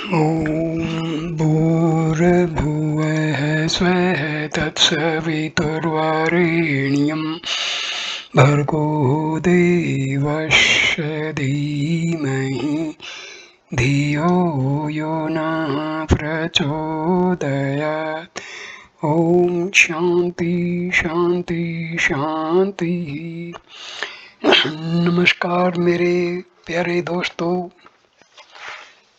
ॐ भूर्भुवः स्वः तत्सवितुर्वरेण्यं भर्गो देवस्य धीमहि धियो यो नः प्रचोदयात्। ॐ शांति शांति शांति। नमस्कार मेरे प्यारे दोस्तों,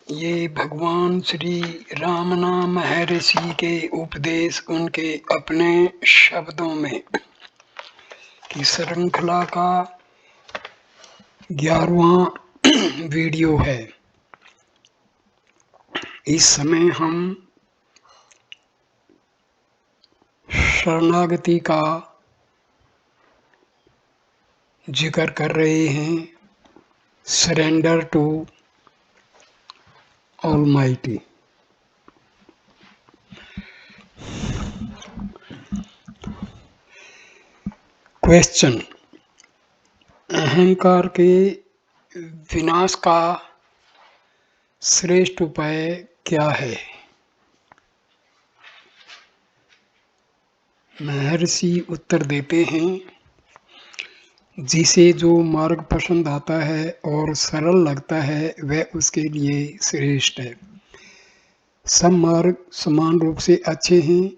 ये भगवान श्री राम नाम महर्षि के उपदेश उनके अपने शब्दों में की श्रृंखला का 11वां वीडियो है। इस समय हम शरणागति का जिक्र कर रहे हैं। Surrender to almighty. क्वेश्चन: अहंकार के विनाश का श्रेष्ठ उपाय क्या है? महर्षि उत्तर देते हैं, जिसे जो मार्ग पसंद आता है और सरल लगता है वह उसके लिए श्रेष्ठ है। सब मार्ग समान रूप से अच्छे हैं।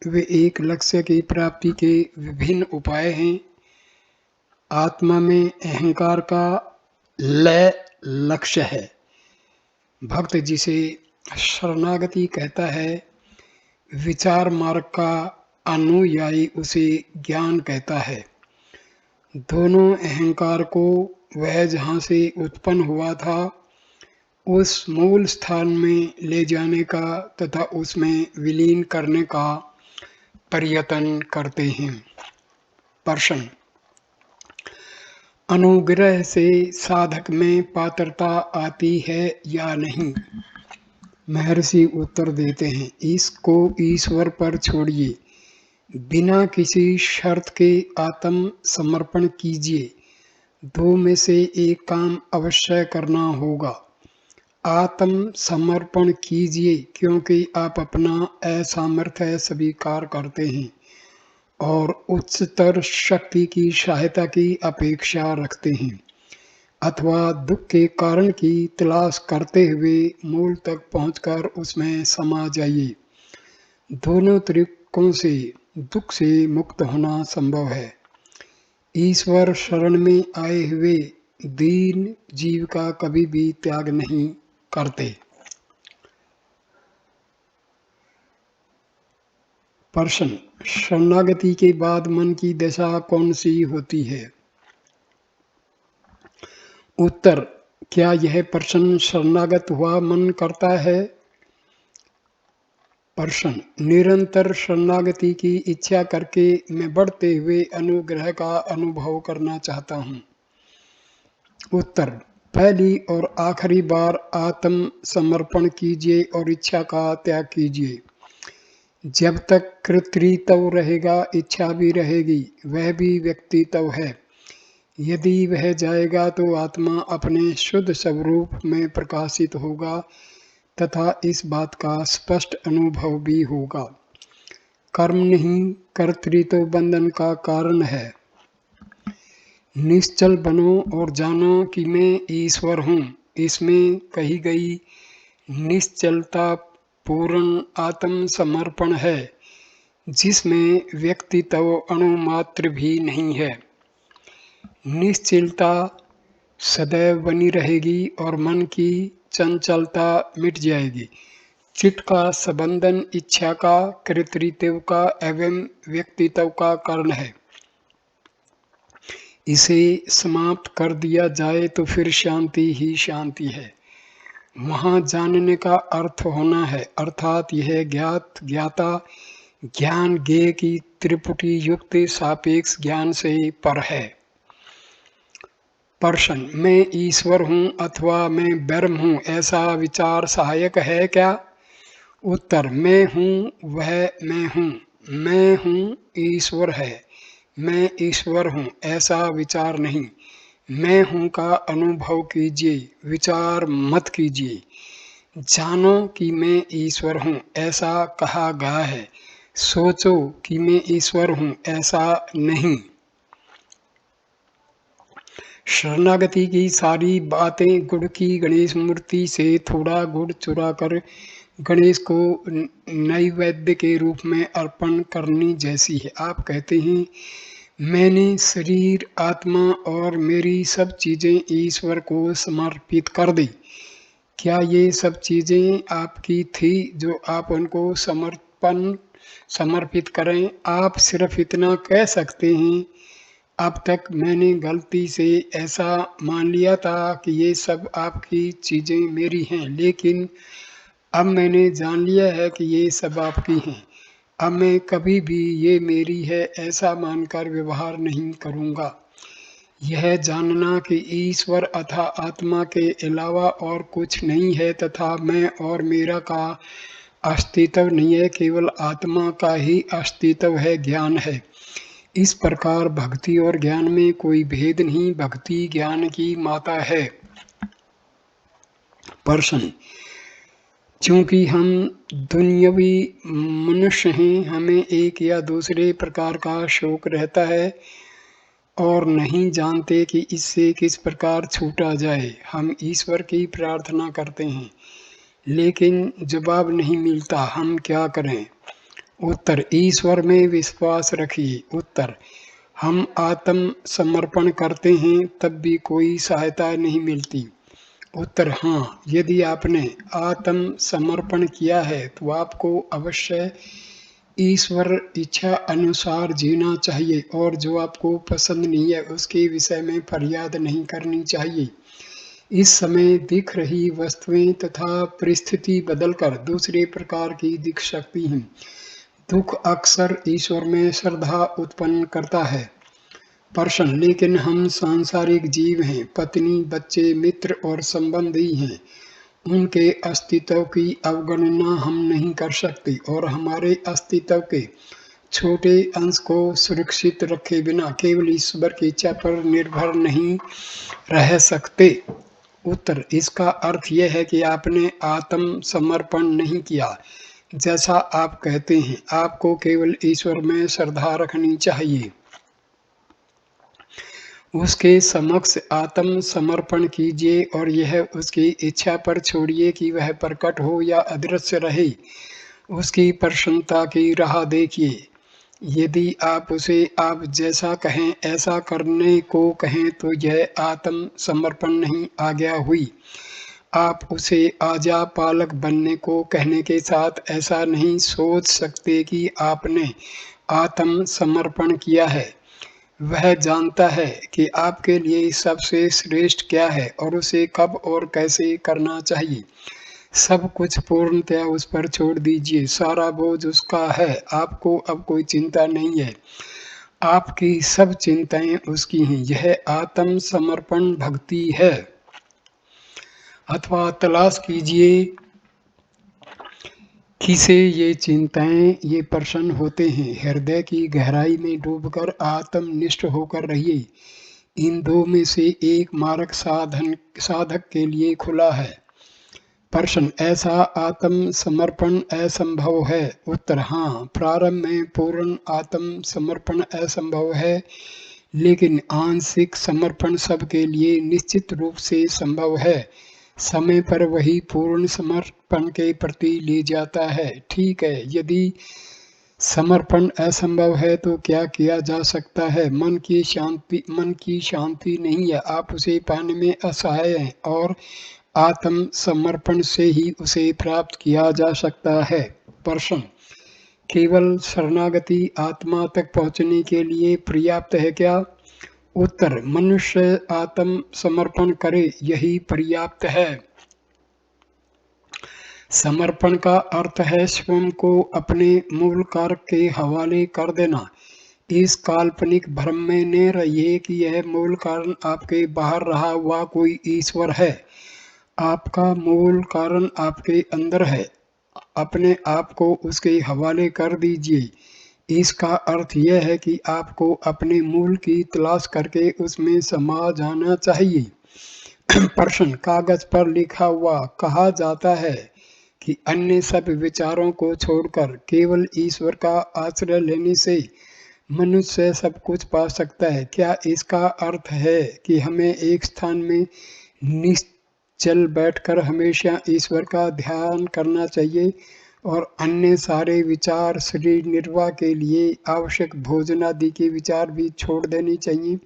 वे एक लक्ष्य की प्राप्ति के विभिन्न उपाय हैं। आत्मा में अहंकार का लय लक्ष्य है। भक्त जिसे शरणागति कहता है, विचार मार्ग का अनुयायी उसे ज्ञान कहता है। दोनों अहंकार को वह जहाँ से उत्पन्न हुआ था उस मूल स्थान में ले जाने का तथा उसमें विलीन करने का प्रयत्न करते हैं। प्रश्न: अनुग्रह से साधक में पात्रता आती है या नहीं? महर्षि उत्तर देते हैं, इसको ईश्वर पर छोड़िए। बिना किसी शर्त के आत्म समर्पण कीजिए। दो में से एक काम अवश्य करना होगा। आत्म समर्पण कीजिए क्योंकि आप अपना असामर्थ्य स्वीकार करते हैं और उच्चतर शक्ति की सहायता की अपेक्षा रखते हैं, अथवा दुख के कारण की तलाश करते हुए मूल तक पहुंचकर उसमें समा जाइए। दोनों तरीकों से दुख से मुक्त होना संभव है। ईश्वर शरण में आए हुए दीन जीव का कभी भी त्याग नहीं करते। प्रश्न: शरणागति के बाद मन की दशा कौन सी होती है? उत्तर: क्या यह प्रश्न शरणागत हुआ मन करता है? प्रश्न: निरंतर शरणागति की इच्छा करके मैं बढ़ते हुए अनुग्रह का अनुभव करना चाहता हूँ। उत्तर: पहली और आखिरी बार आत्म समर्पण कीजिए और इच्छा का त्याग कीजिए। जब तक कर्तृत्व रहेगा इच्छा भी रहेगी, वह भी व्यक्तित्व है। यदि वह जाएगा तो आत्मा अपने शुद्ध स्वरूप में प्रकाशित होगा तथा इस बात का स्पष्ट अनुभव भी होगा। कर्म नहीं कर्तृत्व बंधन का कारण है। निश्चल बनो और जानो कि मैं ईश्वर हूँ। इसमें कही गई निश्चलता पूर्ण आत्म समर्पण है, जिसमें व्यक्तित्व अणुमात्र भी नहीं है। निश्चलता सदैव बनी रहेगी और मन की चंचलता मिट जाएगी। चित्त का संबंधन इच्छा का, कर्तृत्व का एवं व्यक्तित्व का कारण है। इसे समाप्त कर दिया जाए तो फिर शांति ही शांति है। वहाँ जानने का अर्थ होना है, अर्थात यह ज्ञात ज्ञाता ज्ञान ज्ञेय की त्रिपुटी युक्त सापेक्ष ज्ञान से पर है। प्रश्न: मैं ईश्वर हूँ अथवा मैं ब्रह्म हूँ, ऐसा विचार सहायक है क्या? उत्तर: मैं हूँ वह मैं हूँ, मैं हूँ ईश्वर है, मैं ईश्वर हूँ, ऐसा विचार नहीं। मैं हूँ का अनुभव कीजिए, विचार मत कीजिए। जानो कि मैं ईश्वर हूँ, ऐसा कहा गया है। सोचो कि मैं ईश्वर हूँ, ऐसा नहीं। शरणागति की सारी बातें गुड़ की गणेश मूर्ति से थोड़ा गुड़ चुराकर गणेश को नैवेद्य के रूप में अर्पण करने जैसी है। आप कहते हैं, मैंने शरीर, आत्मा और मेरी सब चीज़ें ईश्वर को समर्पित कर दी। क्या ये सब चीज़ें आपकी थी जो आप उनको समर्पित करें? आप सिर्फ इतना कह सकते हैं, अब तक मैंने गलती से ऐसा मान लिया था कि ये सब आपकी चीज़ें मेरी हैं, लेकिन अब मैंने जान लिया है कि ये सब आपकी हैं। अब मैं कभी भी ये मेरी है ऐसा मानकर व्यवहार नहीं करूँगा। यह जानना कि ईश्वर अथा आत्मा के अलावा और कुछ नहीं है तथा मैं और मेरा का अस्तित्व नहीं है, केवल आत्मा का ही अस्तित्व है, ज्ञान है। इस प्रकार भक्ति और ज्ञान में कोई भेद नहीं, भक्ति ज्ञान की माता है। प्रश्न: चूंकि हम दुन्यवी मनुष्य हैं, हमें एक या दूसरे प्रकार का शौक रहता है और नहीं जानते कि इससे किस प्रकार छूटा जाए। हम ईश्वर की प्रार्थना करते हैं, लेकिन जवाब नहीं मिलता, हम क्या करें? उत्तर: ईश्वर में विश्वास रखिए। उत्तर: हम आत्म समर्पण करते हैं तब भी कोई सहायता नहीं मिलती। उत्तर: हाँ, यदि आपने आत्म समर्पण किया है तो आपको अवश्य ईश्वर इच्छा अनुसार जीना चाहिए और जो आपको पसंद नहीं है उसके विषय में फरियाद नहीं करनी चाहिए। इस समय दिख रही वस्तुएं तथा परिस्थिति बदलकर दूसरे प्रकार की दिख सकती हैं। दुख अक्सर ईश्वर में श्रद्धा उत्पन्न करता है। प्रश्न: लेकिन हम सांसारिक जीव हैं, पत्नी, बच्चे, मित्र और संबंधी हैं। उनके अस्तित्व की अवगणना हम नहीं कर सकते और हमारे अस्तित्व के छोटे अंश को सुरक्षित रखे बिना केवल ईश्वर की इच्छा पर निर्भर नहीं रह सकते। उत्तर: इसका अर्थ यह है कि आपने आत्म समर्पण नहीं किया जैसा आप कहते हैं। आपको केवल ईश्वर में श्रद्धा रखनी चाहिए। उसके समक्ष आत्म समर्पण कीजिए और यह उसकी इच्छा पर छोड़िए कि वह प्रकट हो या अदृश्य रहे। उसकी प्रसन्नता की राह देखिए। यदि आप उसे आप जैसा कहें ऐसा करने को कहें तो यह आत्म समर्पण नहीं, आज्ञा हुई। आप उसे आज्ञा पालक बनने को कहने के साथ ऐसा नहीं सोच सकते कि आपने आत्म समर्पण किया है। वह जानता है कि आपके लिए सबसे श्रेष्ठ क्या है और उसे कब और कैसे करना चाहिए। सब कुछ पूर्णतया उस पर छोड़ दीजिए, सारा बोझ उसका है। आपको अब कोई चिंता नहीं है, आपकी सब चिंताएं उसकी हैं। यह आत्म समर्पण भक्ति है। अथवा तलाश कीजिए किसे ये चिंताएं, ये प्रश्न होते हैं। हृदय की गहराई में डूबकर आत्मनिष्ठ होकर रहिए। इन दो में से एक मार्ग साधक के लिए खुला है। प्रश्न: ऐसा आत्म समर्पण असंभव है? उत्तर: हाँ, प्रारंभ में पूर्ण आत्म समर्पण असंभव है, लेकिन आंशिक समर्पण सबके लिए निश्चित रूप से संभव है। समय पर वही पूर्ण समर्पण के प्रति ले जाता है। ठीक है, यदि समर्पण असंभव है तो क्या किया जा सकता है? मन की शांति नहीं है, आप उसे पाने में असहाय हैं और आत्म समर्पण से ही उसे प्राप्त किया जा सकता है। प्रश्न: केवल शरणागति आत्मा तक पहुंचने के लिए पर्याप्त है क्या? उत्तर: मनुष्य आत्म समर्पण करे, यही पर्याप्त है। समर्पण का अर्थ है स्वयं को अपने मूल कारक के हवाले कर देना। इस काल्पनिक भ्रम में न रहिए कि यह मूल कारण आपके बाहर रहा हुआ कोई ईश्वर है। आपका मूल कारण आपके अंदर है। अपने आप को उसके हवाले कर दीजिए। इसका अर्थ यह है कि आपको अपने मूल की तलाश करके उसमें समा जाना चाहिए। प्रश्न, कागज पर लिखा हुआ कहा जाता है कि अन्य सब विचारों को छोड़कर केवल ईश्वर का आश्रय लेने से मनुष्य सब कुछ पा सकता है। क्या इसका अर्थ है कि हमें एक स्थान में निश्चल बैठकर हमेशा ईश्वर का ध्यान करना चाहिए और अन्य सारे विचार, शरीर निर्वाह के लिए आवश्यक भोजन आदि के विचार भी छोड़ देने चाहिए?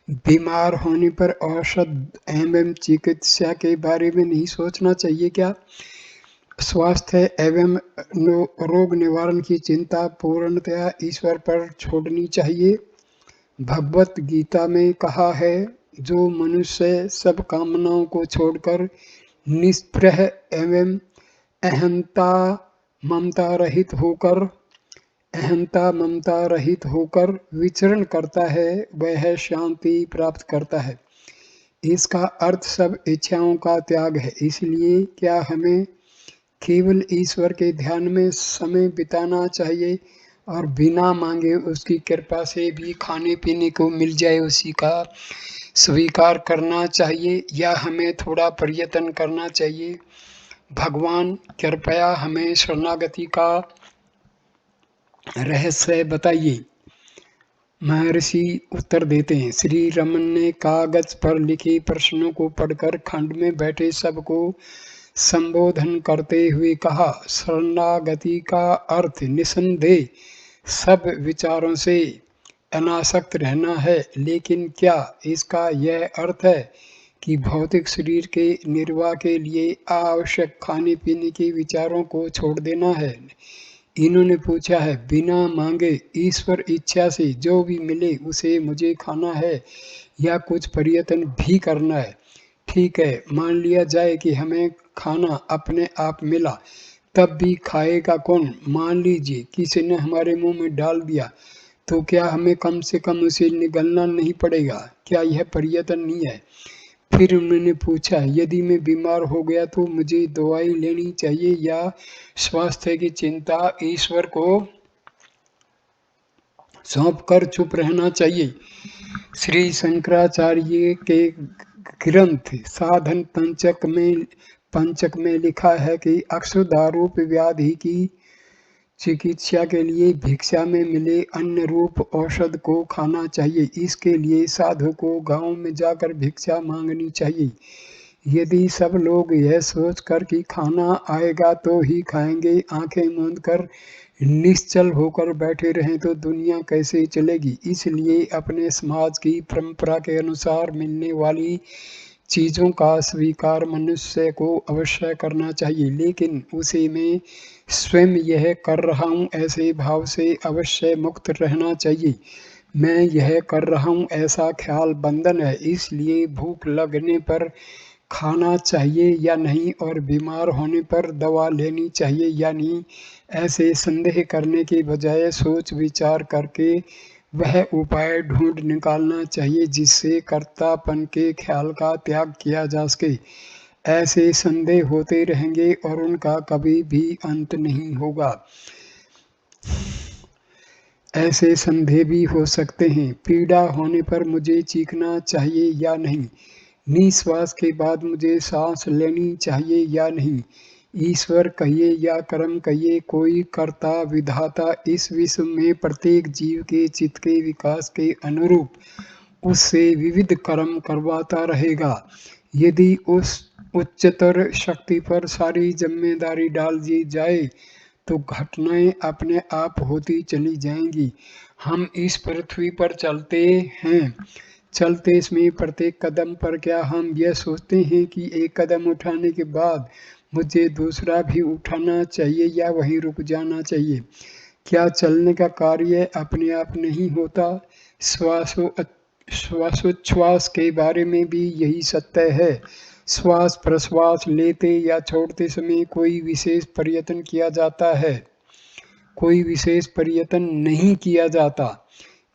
बीमार होने पर औषध एवं चिकित्सा के बारे में नहीं सोचना चाहिए क्या? स्वास्थ्य एवं रोग निवारण की चिंता पूर्णतया ईश्वर पर छोड़नी चाहिए। भगवत गीता में कहा है, जो मनुष्य सब कामनाओं को छोड़कर निष्प्रह एवं अहंता ममता रहित होकर विचरण करता है, वह शांति प्राप्त करता है। इसका अर्थ सब इच्छाओं का त्याग है। इसलिए क्या हमें केवल ईश्वर के ध्यान में समय बिताना चाहिए और बिना मांगे उसकी कृपा से भी खाने पीने को मिल जाए उसी का स्वीकार करना चाहिए, या हमें थोड़ा प्रयत्न करना चाहिए? भगवान कृपया हमें शरणागति का रहस्य बताइए। महर्षि उत्तर देते हैं, श्री रमन ने कागज पर लिखे प्रश्नों को पढ़कर खंड में बैठे सबको संबोधन करते हुए कहा, शरणागति का अर्थ निसंदेह सब विचारों से अनासक्त रहना है, लेकिन क्या इसका यह अर्थ है कि भौतिक शरीर के निर्वाह के लिए आवश्यक खाने पीने के विचारों को छोड़ देना है? इन्होंने पूछा है, बिना मांगे ईश्वर इच्छा से जो भी मिले उसे मुझे खाना है या कुछ प्रयत्न भी करना है? ठीक है, मान लिया जाए कि हमें खाना अपने आप मिला, तब भी खाएगा कौन? मान लीजिए किसी ने हमारे मुंह में डाल दिया, तो क्या हमें कम से कम उसे निगलना नहीं पड़ेगा? क्या यह प्रयत्न नहीं है? फिर उन्होंने पूछा, यदि मैं बीमार हो गया तो मुझे दवाई लेनी चाहिए या स्वास्थ्य की चिंता ईश्वर को सौंप कर चुप रहना चाहिए? श्री शंकराचार्य के ग्रंथ साधन पंचक में लिखा है कि अक्षुधारूप व्याधि की चिकित्सा के लिए भिक्षा में मिले अन्न रूप औषध को खाना चाहिए। इसके लिए साधु को गांव में जाकर भिक्षा मांगनी चाहिए। यदि सब लोग यह सोचकर कि खाना आएगा तो ही खाएंगे, आंखें मूंद कर निश्चल होकर बैठे रहें तो दुनिया कैसे चलेगी? इसलिए अपने समाज की परंपरा के अनुसार मिलने वाली चीज़ों का स्वीकार मनुष्य को अवश्य करना चाहिए, लेकिन उसे मैं स्वयं यह कर रहा हूँ ऐसे भाव से अवश्य मुक्त रहना चाहिए। मैं यह कर रहा हूँ ऐसा ख्याल बंधन है, इसलिए भूख लगने पर खाना चाहिए या नहीं और बीमार होने पर दवा लेनी चाहिए या नहीं, ऐसे संदेह करने के बजाय सोच विचार करके वह उपाय ढूंढ निकालना चाहिए जिससे कर्तापन के ख्याल का त्याग किया जा सके। ऐसे संदेह होते रहेंगे और उनका कभी भी अंत नहीं होगा। ऐसे संदेह भी हो सकते हैं, पीड़ा होने पर मुझे चीखना चाहिए या नहीं, निश्वास के बाद मुझे सांस लेनी चाहिए या नहीं, ईश्वर कहिए या कर्म कहिए, कोई कर्ता विधाता इस विश्व में प्रत्येक जीव के चित्त के विकास के अनुरूप उससे विविध कर्म करवाता रहेगा। यदि उस उच्चतर शक्ति पर सारी जिम्मेदारी डाल दी जाए तो घटनाएं अपने आप होती चली जाएंगी। हम इस पृथ्वी पर चलते हैं, चलते इसमें प्रत्येक कदम पर क्या हम यह सोचते हैं कि एक कदम उठाने के बाद मुझे दूसरा भी उठाना चाहिए या वहीं रुक जाना चाहिए? क्या चलने का कार्य अपने आप नहीं होता? श्वासोच्छ्वास के बारे में भी यही सत्य है। श्वास प्रश्वास लेते या छोड़ते समय कोई विशेष प्रयत्न किया जाता है, कोई विशेष प्रयत्न नहीं किया जाता।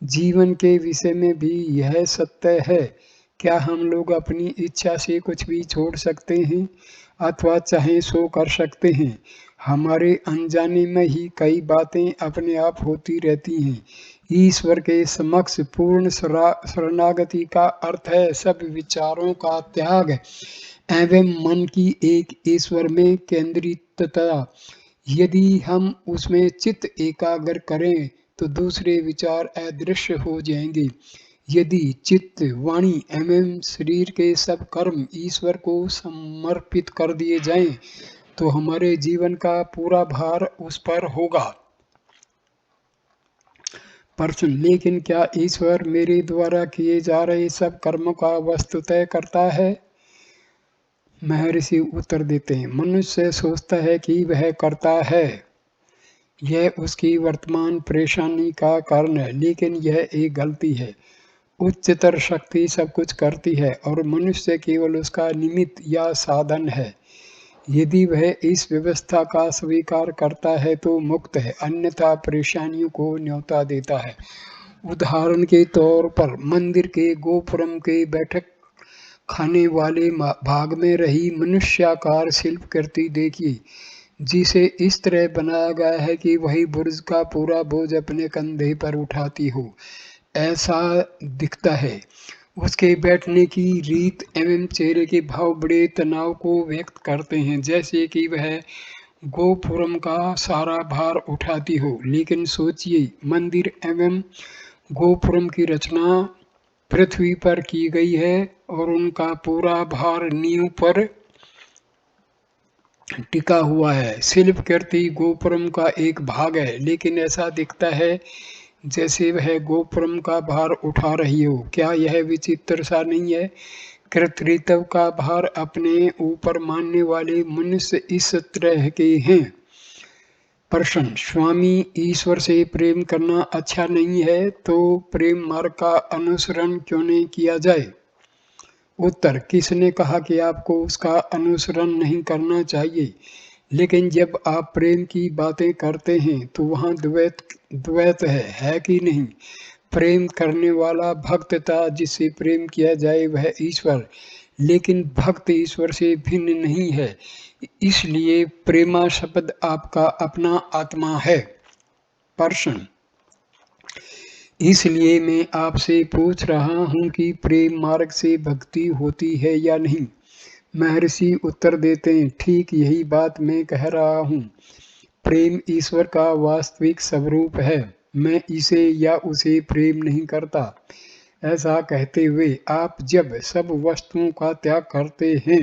जीवन के विषय में भी यह सत्य है। क्या हम लोग अपनी इच्छा से कुछ भी छोड़ सकते हैं अथवा चाहे सो कर सकते हैं? हमारे अनजाने में ही कई बातें अपने आप होती रहती हैं। ईश्वर के समक्ष पूर्ण शरणागति का अर्थ है सब विचारों का त्याग एवं मन की एक ईश्वर में केंद्रितता। यदि हम उसमें चित्त एकाग्र करें तो दूसरे विचार अदृश्य हो जाएंगे। यदि चित्त, वाणी एवं शरीर के सब कर्म ईश्वर को समर्पित कर दिए जाएं, तो हमारे जीवन का पूरा भार उस पर होगा। प्रश्न: लेकिन क्या ईश्वर मेरे द्वारा किए जा रहे सब कर्मों का वस्तुतः करता है? महर्षि उत्तर देते हैं, मनुष्य सोचता है कि वह करता है, यह उसकी वर्तमान परेशानी का कारण है, लेकिन यह एक गलती है। उच्चतर शक्ति सब कुछ करती है और मनुष्य केवल उसका निमित्त या साधन है। यदि वह इस व्यवस्था का स्वीकार करता है तो मुक्त है, अन्यथा परेशानियों को न्योता देता है। उदाहरण के तौर पर मंदिर के गोपुरम के बैठक खाने वाले भाग में रही मनुष्याकार शिल्पकृति देखिए, जिसे इस तरह बनाया गया है कि वही बुर्ज का पूरा बोझ अपने कंधे पर उठाती हो, ऐसा दिखता है। उसके बैठने की रीत एवं चेहरे के भाव बड़े तनाव को व्यक्त करते हैं, जैसे कि वह गोपुरम का सारा भार उठाती हो। लेकिन सोचिए, मंदिर एवं गोपुरम की रचना पृथ्वी पर की गई है और उनका पूरा भार नींव पर टिका हुआ है। शिल्पकृति गोपुरम का एक भाग है, लेकिन ऐसा दिखता है जैसे वह गोपुरम का भार उठा रही हो। क्या यह विचित्र सा नहीं है? कर्तृत्व का भार अपने ऊपर मानने वाले मनुष्य इस तरह के हैं। प्रश्न: स्वामी, ईश्वर से प्रेम करना अच्छा नहीं है, तो प्रेम मार्ग का अनुसरण क्यों नहीं किया जाए? उत्तर: किसने कहा कि आपको उसका अनुसरण नहीं करना चाहिए? लेकिन जब आप प्रेम की बातें करते हैं तो वहाँ द्वैत है कि नहीं? प्रेम करने वाला भक्त था, जिससे प्रेम किया जाए वह ईश्वर, लेकिन भक्त ईश्वर से भिन्न नहीं है, इसलिए प्रेमा शब्द आपका अपना आत्मा है। प्रश्न: इसलिए मैं आपसे पूछ रहा हूँ कि प्रेम मार्ग से भक्ति होती है या नहीं? महर्षि उत्तर देते हैं, ठीक यही बात मैं कह रहा हूँ। प्रेम ईश्वर का वास्तविक स्वरूप है। मैं इसे या उसे प्रेम नहीं करता। ऐसा कहते हुए आप जब सब वस्तुओं का त्याग करते हैं,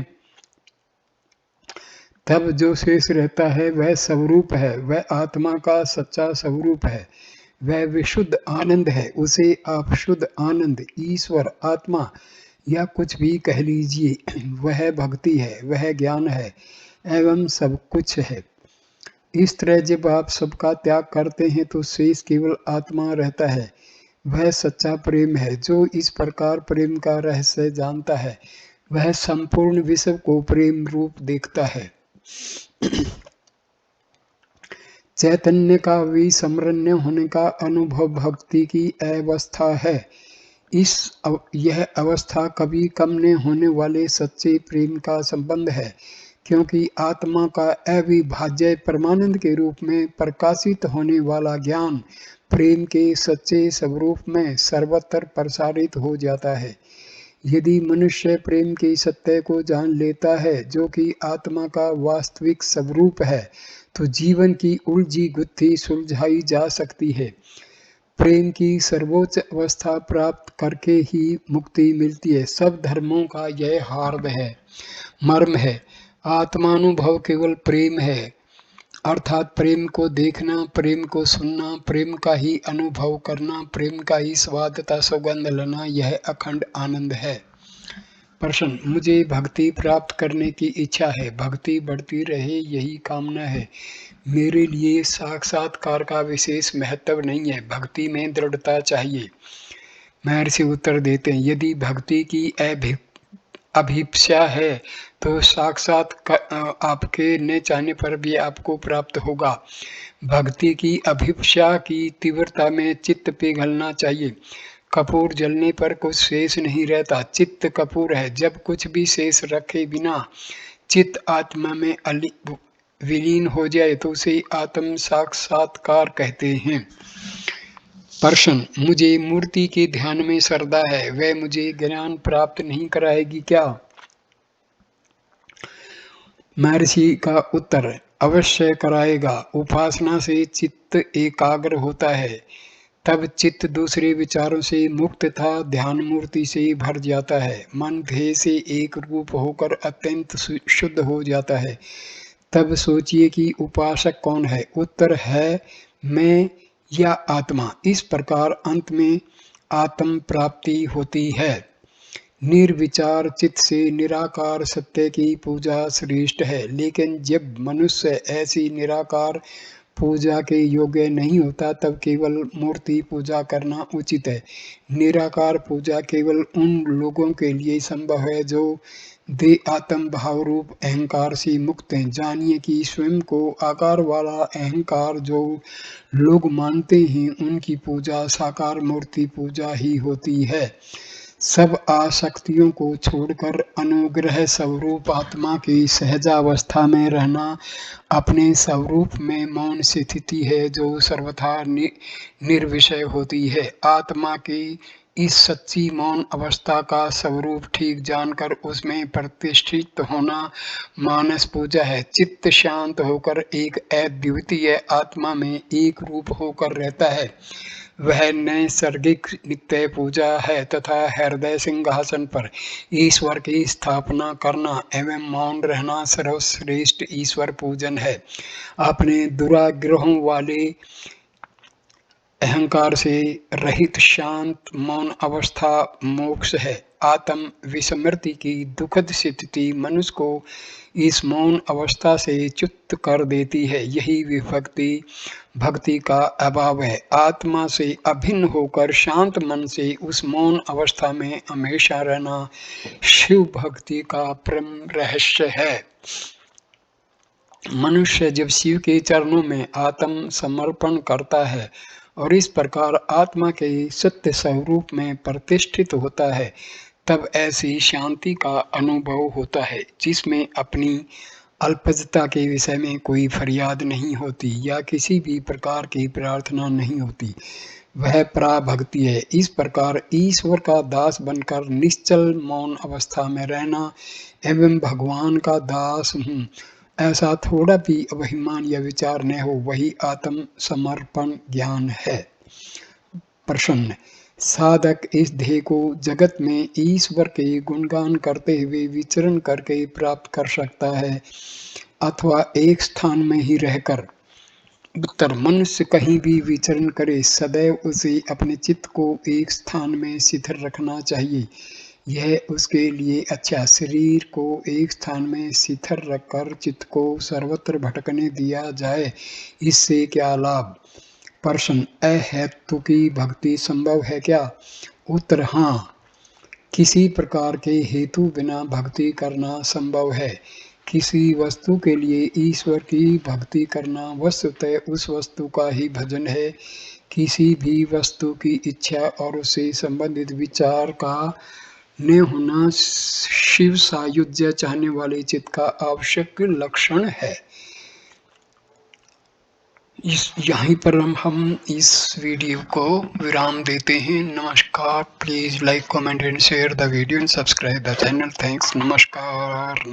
तब जो शेष रहता है वह स्वरूप है, वह आत्मा का सच्चा स्वरूप है, वह विशुद्ध आनंद है। उसे आप शुद्ध आनंद, ईश्वर, आत्मा या कुछ भी कह लीजिए, वह भक्ति है, वह ज्ञान है एवं सब कुछ है। इस तरह जब आप सबका त्याग करते हैं तो शेष केवल आत्मा रहता है। वह सच्चा प्रेम है। जो इस प्रकार प्रेम का रहस्य जानता है, वह संपूर्ण विश्व को प्रेम रूप देखता है। चैतन्य का विस्मरणीय होने का अनुभव भक्ति की अवस्था है। यह अवस्था कभी कम न होने वाले सच्चे प्रेम का संबंध है, क्योंकि आत्मा का अविभाज्य परमानंद के रूप में प्रकाशित होने वाला ज्ञान प्रेम के सच्चे स्वरूप में सर्वत्र प्रसारित हो जाता है। यदि मनुष्य प्रेम के सत्य को जान लेता है, जो कि आत्मा का वास्तविक स्वरूप है, तो जीवन की उलझी गुत्थी सुलझाई जा सकती है। प्रेम की सर्वोच्च अवस्था प्राप्त करके ही मुक्ति मिलती है। सब धर्मों का यह हार्द है, मर्म है। आत्मानुभव केवल प्रेम है, अर्थात प्रेम को देखना, प्रेम को सुनना, प्रेम का ही अनुभव करना, प्रेम का ही स्वाद तथा सुगंध लेना, यह अखंड आनंद है। प्रश्न: मुझे भक्ति प्राप्त करने की इच्छा है, भक्ति बढ़ती रहे यही कामना है। मेरे लिए साक्षात्कार का विशेष महत्व नहीं है, भक्ति में दृढ़ता चाहिए। महर्षि उत्तर देते हैं, यदि भक्ति की अभिप्सा है तो साक्षात आपके न चाहने पर भी आपको प्राप्त होगा। भक्ति की अभिप्सा की तीव्रता में चित्त पिघलना चाहिए। कपूर जलने पर कुछ शेष नहीं रहता, चित्त कपूर है। जब कुछ भी शेष रखे बिना चित्त आत्मा में विलीन हो जाए तो उसे आत्म साक्षात्कार कहते हैं। प्रश्न, मुझे मूर्ति के ध्यान में श्रद्धा है, वह मुझे ज्ञान प्राप्त नहीं कराएगी क्या? महर्षि का उत्तर, अवश्य कराएगा। उपासना से चित्त एकाग्र होता है, तब चित्त दूसरे विचारों से मुक्त था ध्यान मूर्ति से भर जाता है। मन ध्येय से एक रूप होकर अत्यंत शुद्ध हो जाता है। तब सोचिए कि उपासक कौन है? उत्तर है मैं या आत्मा। इस प्रकार अंत में आत्म प्राप्ति होती है। निर्विचार चित्त से निराकार सत्य की पूजा श्रेष्ठ है, लेकिन जब मनुष्य ऐसी निराकार पूजा के योग्य नहीं होता तब केवल मूर्ति पूजा करना उचित है। निराकार पूजा केवल उन लोगों के लिए संभव है जो दे आत्म भाव रूप अहंकार से मुक्त हैं। जानिए कि स्वयं को आकार वाला अहंकार जो लोग मानते हैं उनकी पूजा साकार मूर्ति पूजा ही होती है। सब आसक्तियों को छोड़कर अनुग्रह स्वरूप आत्मा की सहजावस्था में रहना अपने स्वरूप में मौन स्थिति है जो सर्वथा निर्विषय होती है। आत्मा की इस सच्ची मौन अवस्था का स्वरूप ठीक जानकर उसमें प्रतिष्ठित होना मानस पूजा है। चित्त शांत होकर एक अद्वितीय आत्मा में एक रूप होकर रहता है, वह नैसर्गिक नित्य पूजा है तथा हृदय सिंहासन पर ईश्वर की स्थापना करना एवं मौन रहना सर्वश्रेष्ठ ईश्वर पूजन है। अपने दुराग्रहों वाले अहंकार से रहित शांत मौन अवस्था मोक्ष है। आत्म विस्मृति की दुखद स्थिति मनुष्य को इस मौन अवस्था से च्युत कर देती है। यही विभक्ति भक्ति का अभाव है। आत्मा से अभिन्न होकर शांत मन से उस मौन अवस्था में हमेशा रहना शिव भक्ति का परम रहस्य है। मनुष्य जब शिव के चरणों में आत्म समर्पण करता है और इस प्रकार आत्मा के सत्य स्वरूप में प्रतिष्ठित होता है, तब ऐसी शांति का अनुभव होता है जिसमें अपनी अल्पजता के विषय में कोई फरियाद नहीं होती या किसी भी प्रकार की प्रार्थना नहीं होती। वह पराभक्ति है। इस प्रकार ईश्वर का दास बनकर निश्चल मौन अवस्था में रहना एवं भगवान का दास हूँ ऐसा थोड़ा भी अभिमान या विचार न हो, वही आत्म समर्पण ज्ञान है। प्रश्न, साधक इस ध्येय को जगत में ईश्वर के गुणगान करते हुए विचरण करके प्राप्त कर सकता है अथवा एक स्थान में ही रहकर? उत्तर, मनुष्य कहीं भी विचरण करे, सदैव उसे अपने चित्त को एक स्थान में स्थिर रखना चाहिए। यह उसके लिए अच्छा। शरीर को एक स्थान में स्थिर रखकर चित्त को सर्वत्र भटकने दिया जाए, इससे क्या लाभ? प्रश्न, अहेतु की भक्ति संभव है क्या? उत्तर, हाँ, किसी प्रकार के हेतु बिना भक्ति करना संभव है। किसी वस्तु के लिए ईश्वर की भक्ति करना वस्तुतः उस वस्तु का ही भजन है। किसी भी वस्तु की इच्छा और उससे संबंधित विचार का न होना शिव सायुज्य चाहने वाले चित्त का आवश्यक लक्षण है। यहीं पर हम इस वीडियो को विराम देते हैं। नमस्कार। Please like, comment and share the video and subscribe the channel. Thanks. नमस्कार।